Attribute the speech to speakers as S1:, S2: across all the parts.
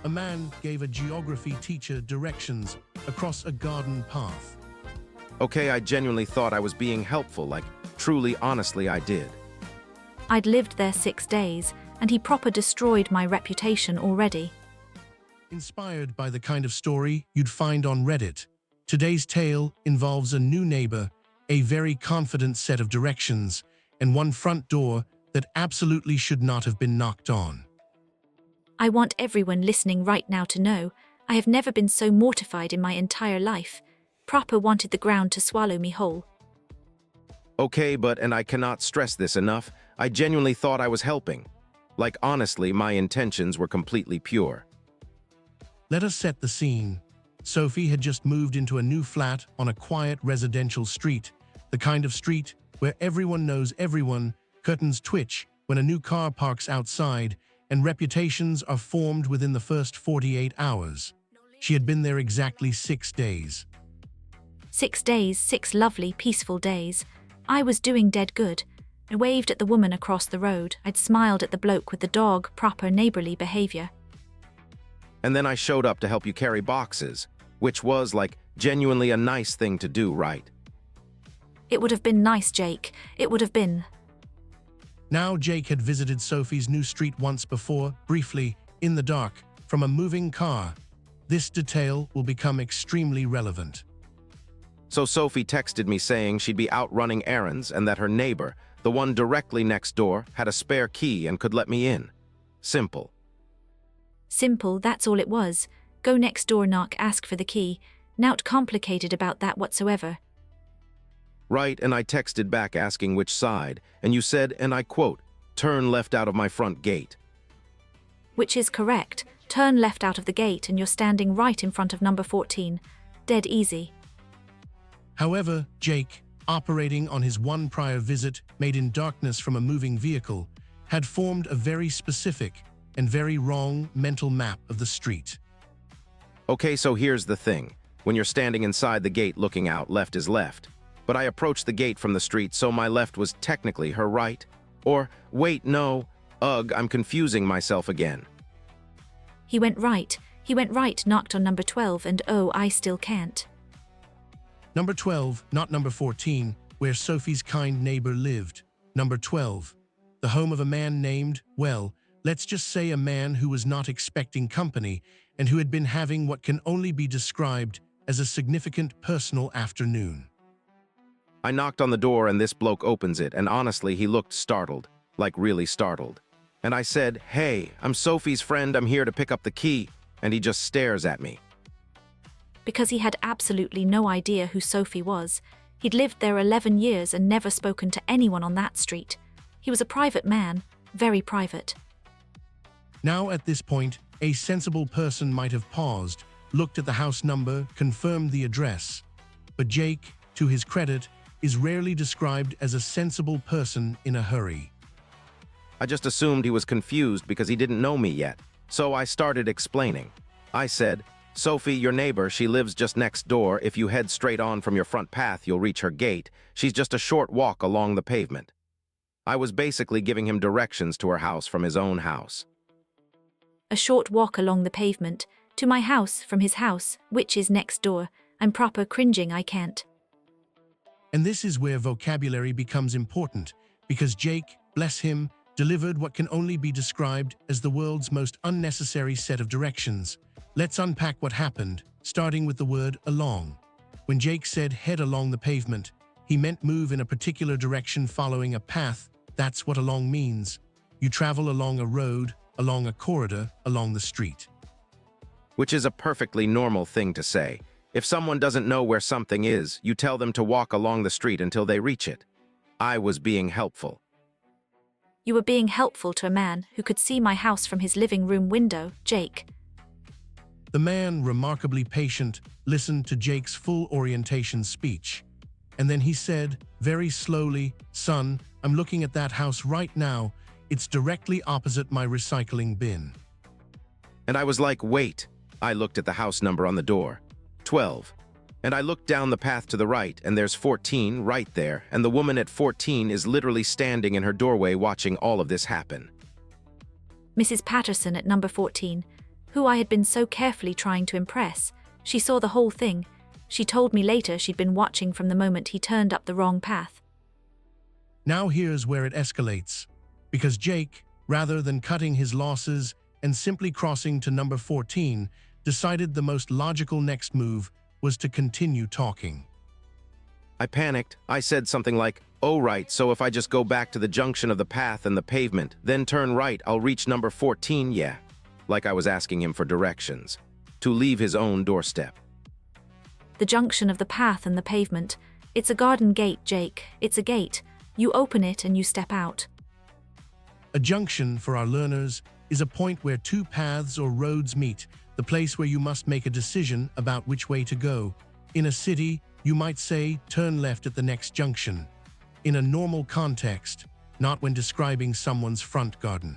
S1: A man gave a geography teacher directions across a garden path.
S2: Okay, I genuinely thought I was being helpful, like, truly, honestly, I did.
S3: I'd lived there 6 days, and he proper destroyed my reputation already.
S1: Inspired by the kind of story you'd find on Reddit, today's tale involves a new neighbor, a very confident set of directions, and one front door that absolutely should not have been knocked on.
S3: I want everyone listening right now to know I have never been so mortified in my entire life. Proper wanted the ground to swallow me whole.
S2: Okay, and I cannot stress this enough, I genuinely thought I was helping. Like, honestly, my intentions were completely pure.
S1: Let us set the scene. Sophie had just moved into a new flat on a quiet residential street, the kind of street where everyone knows everyone, curtains twitch when a new car parks outside, and reputations are formed within the first 48 hours. She had been there exactly 6 days.
S3: 6 days, 6 lovely, peaceful days. I was doing dead good. I waved at the woman across the road. I'd smiled at the bloke with the dog, proper neighborly behavior.
S2: And then I showed up to help you carry boxes, which was, like, genuinely a nice thing to do, right?
S3: It would have been nice, Jake. It would have been.
S1: Now Jake had visited Sophie's new street once before, briefly, in the dark, from a moving car. This detail will become extremely relevant.
S2: So Sophie texted me saying she'd be out running errands and that her neighbor, the one directly next door, had a spare key and could let me in. Simple.
S3: Simple, that's all it was. Go next door, knock, ask for the key. Nout complicated about that whatsoever.
S2: Right, and I texted back asking which side, and you said, and I quote, "Turn left out of my front gate."
S3: Which is correct. Turn left out of the gate and you're standing right in front of number 14. Dead easy.
S1: However, Jake, operating on his one prior visit made in darkness from a moving vehicle, had formed a very specific and very wrong mental map of the street.
S2: Okay, so here's the thing. When you're standing inside the gate looking out, left is left. But I approached the gate from the street, so my left was technically her right. Or, wait, no. Ugh, I'm confusing myself again.
S3: He went right, knocked on number 12, and oh, I still can't.
S1: Number 12, not number 14, where Sophie's kind neighbor lived. Number 12, the home of a man named, well, let's just say a man who was not expecting company and who had been having what can only be described as a significant personal afternoon.
S2: I knocked on the door and this bloke opens it, and honestly, he looked startled, like really startled. And I said, "Hey, I'm Sophie's friend, I'm here to pick up the key," and he just stares at me.
S3: Because he had absolutely no idea who Sophie was. He'd lived there 11 years and never spoken to anyone on that street. He was a private man, very private.
S1: Now at this point, a sensible person might have paused, looked at the house number, confirmed the address. But Jake, to his credit, is rarely described as a sensible person in a hurry.
S2: I just assumed he was confused because he didn't know me yet, so I started explaining. I said, "Sophie, your neighbor, she lives just next door. If you head straight on from your front path, you'll reach her gate. She's just a short walk along the pavement." I was basically giving him directions to her house from his own house.
S3: A short walk along the pavement, to my house from his house, which is next door. I'm proper cringing, I can't.
S1: And this is where vocabulary becomes important, because Jake, bless him, delivered what can only be described as the world's most unnecessary set of directions. Let's unpack what happened, starting with the word along. When Jake said head along the pavement, he meant move in a particular direction following a path. That's what along means. You travel along a road, along a corridor, along the street.
S2: Which is a perfectly normal thing to say. If someone doesn't know where something is, you tell them to walk along the street until they reach it. I was being helpful.
S3: You were being helpful to a man who could see my house from his living room window, Jake.
S1: The man, remarkably patient, listened to Jake's full orientation speech. And then he said, very slowly, "Son, I'm looking at that house right now. It's directly opposite my recycling bin."
S2: And I was like, wait. I looked at the house number on the door, 12. And I looked down the path to the right, and there's 14 right there, and the woman at 14 is literally standing in her doorway watching all of this happen.
S3: Mrs. Patterson at number 14. who I had been so carefully trying to impress. She saw the whole thing. She told me later she'd been watching from the moment he turned up the wrong path.
S1: Now here's where it escalates. Because Jake, rather than cutting his losses and simply crossing to number 14, decided the most logical next move was to continue talking.
S2: I panicked. I said something like, "Oh right, so if I just go back to the junction of the path and the pavement, then turn right, I'll reach number 14, yeah." Like I was asking him for directions. To leave his own doorstep.
S3: The junction of the path and the pavement. It's a garden gate, Jake. It's a gate. You open it and you step out.
S1: A junction, for our learners, is a point where two paths or roads meet, the place where you must make a decision about which way to go. In a city, you might say, turn left at the next junction. In a normal context, not when describing someone's front garden.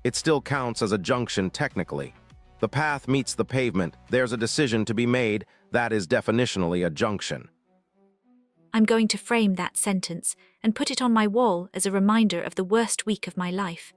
S2: It still counts as a junction technically. The path meets the pavement, there's a decision to be made, that is definitionally a junction.
S3: I'm going to frame that sentence and put it on my wall as a reminder of the worst week of my life.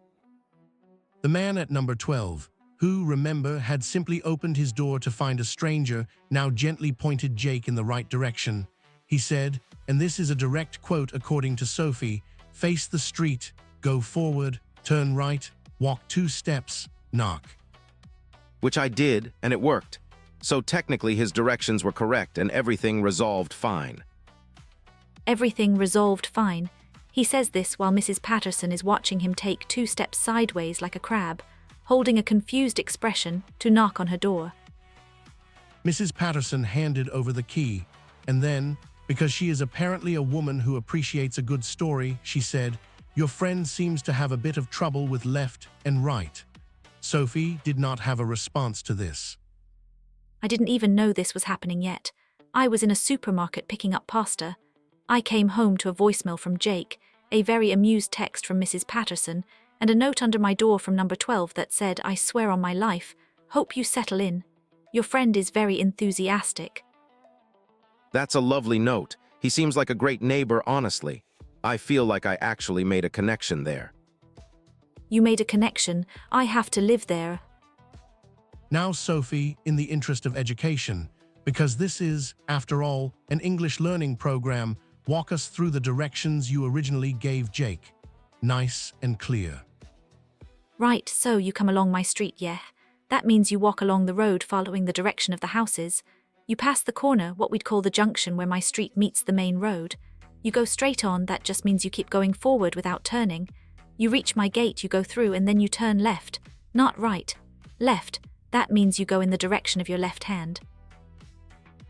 S1: The man at number 12, who, remember, had simply opened his door to find a stranger, now gently pointed Jake in the right direction. He said, and this is a direct quote according to Sophie, "Face the street, go forward, turn right, walk 2 steps, knock."
S2: Which I did, and it worked. So technically his directions were correct and everything resolved fine.
S3: Everything resolved fine. He says this while Mrs. Patterson is watching him take 2 steps sideways like a crab, holding a confused expression, to knock on her door.
S1: Mrs. Patterson handed over the key, and then, because she is apparently a woman who appreciates a good story, she said, "Your friend seems to have a bit of trouble with left and right." Sophie did not have a response to this.
S3: I didn't even know this was happening yet. I was in a supermarket picking up pasta. I came home to a voicemail from Jake, a very amused text from Mrs. Patterson, and a note under my door from number 12 that said, "I swear on my life, hope you settle in. Your friend is very enthusiastic."
S2: That's a lovely note. He seems like a great neighbor, honestly. I feel like I actually made a connection there.
S3: You made a connection. I have to live there.
S1: Now, Sophie, in the interest of education, because this is, after all, an English learning program, walk us through the directions you originally gave Jake. Nice and clear.
S3: Right, so you come along my street, yeah. That means you walk along the road following the direction of the houses. You pass the corner, what we'd call the junction where my street meets the main road. You go straight on, that just means you keep going forward without turning. You reach my gate, you go through, and then you turn left. Not right. Left. That means you go in the direction of your left hand.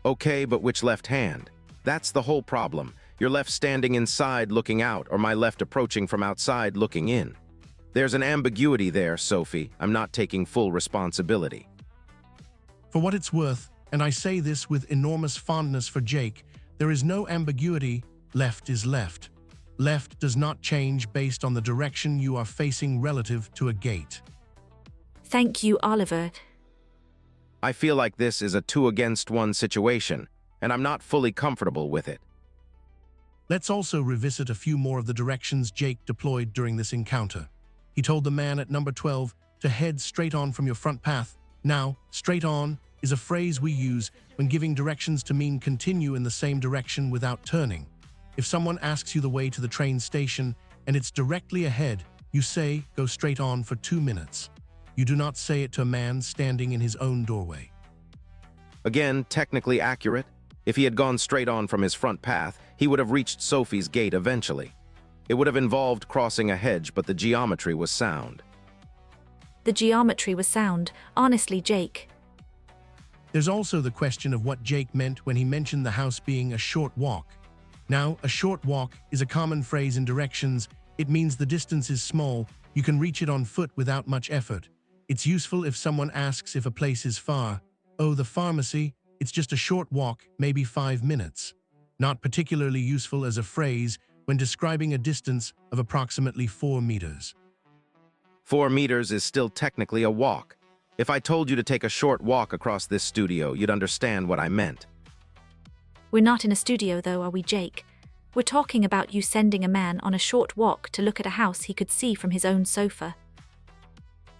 S2: Okay, but which left hand? That's the whole problem. Your left standing inside looking out, or my left approaching from outside looking in. There's an ambiguity there, Sophie. I'm not taking full responsibility.
S1: For what it's worth, and I say this with enormous fondness for Jake, there is no ambiguity. Left is left. Left does not change based on the direction you are facing relative to a gate.
S3: Thank you, Oliver.
S2: I feel like this is a 2-against-1 situation, and I'm not fully comfortable with it.
S1: Let's also revisit a few more of the directions Jake deployed during this encounter. He told the man at number 12 to head straight on from your front path. Now, straight on is a phrase we use when giving directions to mean continue in the same direction without turning. If someone asks you the way to the train station and it's directly ahead, you say, go straight on for 2 minutes. You do not say it to a man standing in his own doorway.
S2: Again, technically accurate. If he had gone straight on from his front path, he would have reached Sophie's gate eventually. It would have involved crossing a hedge, but the geometry was sound.
S3: The geometry was sound. Honestly, Jake.
S1: There's also the question of what Jake meant when he mentioned the house being a short walk. Now, a short walk is a common phrase in directions. It means the distance is small. You can reach it on foot without much effort. It's useful if someone asks if a place is far. Oh, the pharmacy, it's just a short walk, maybe 5 minutes. Not particularly useful as a phrase when describing a distance of approximately 4 meters.
S2: 4 meters is still technically a walk. If I told you to take a short walk across this studio, you'd understand what I meant.
S3: We're not in a studio though, are we, Jake? We're talking about you sending a man on a short walk to look at a house he could see from his own sofa.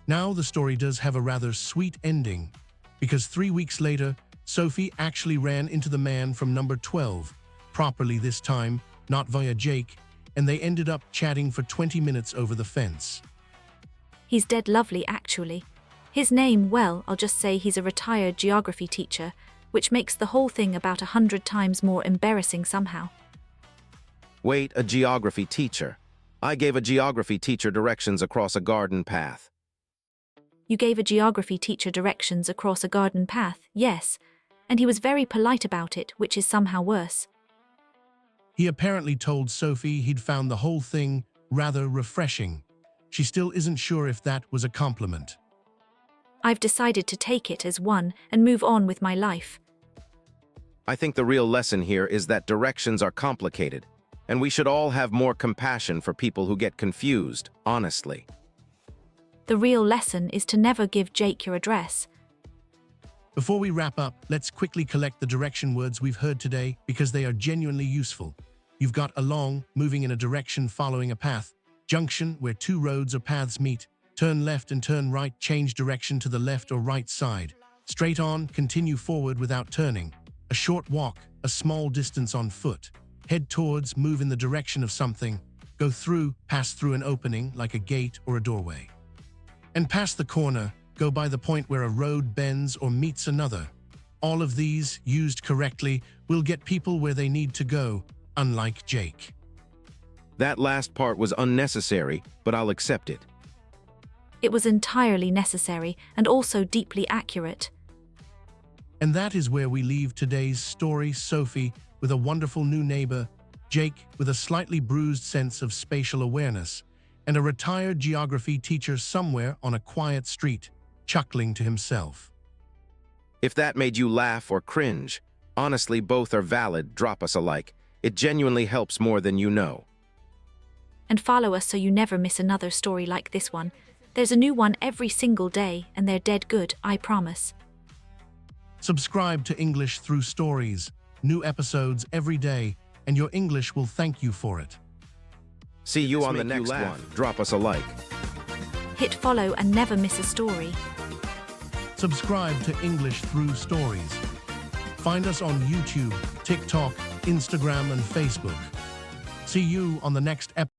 S1: Now the story does have a rather sweet ending, because 3 weeks later, Sophie actually ran into the man from number 12, properly this time, not via Jake, and they ended up chatting for 20 minutes over the fence.
S3: He's dead lovely, actually. His name, well, I'll just say he's a retired geography teacher, which makes the whole thing about 100 times more embarrassing somehow.
S2: Wait, a geography teacher. I gave a geography teacher directions across a garden path.
S3: You gave a geography teacher directions across a garden path, yes, and he was very polite about it, which is somehow worse.
S1: He apparently told Sophie he'd found the whole thing rather refreshing. She still isn't sure if that was a compliment.
S3: I've decided to take it as one and move on with my life.
S2: I think the real lesson here is that directions are complicated, and we should all have more compassion for people who get confused, honestly.
S3: The real lesson is to never give Jake your address.
S1: Before we wrap up, let's quickly collect the direction words we've heard today because they are genuinely useful. You've got along, moving in a direction following a path. Junction, where two roads or paths meet. Turn left and turn right, change direction to the left or right side. Straight on, continue forward without turning. A short walk, a small distance on foot. Head towards, move in the direction of something. Go through, pass through an opening like a gate or a doorway. And pass the corner, go by the point where a road bends or meets another. All of these, used correctly, will get people where they need to go, unlike Jake.
S2: That last part was unnecessary, but I'll accept it.
S3: It was entirely necessary and also deeply accurate.
S1: And that is where we leave today's story, Sophie with a wonderful new neighbor, Jake with a slightly bruised sense of spatial awareness, and a retired geography teacher somewhere on a quiet street, chuckling to himself.
S2: If that made you laugh or cringe, honestly, both are valid, drop us a like. It genuinely helps more than you know.
S3: And follow us so you never miss another story like this one. There's a new one every single day, and they're dead good, I promise.
S1: Subscribe to English Through Stories, new episodes every day, and your English will thank you for it.
S2: See you on the next one. Drop us a like.
S3: Hit follow and never miss a story.
S1: Subscribe to English Through Stories. Find us on YouTube, TikTok, Instagram, and Facebook. See you on the next episode.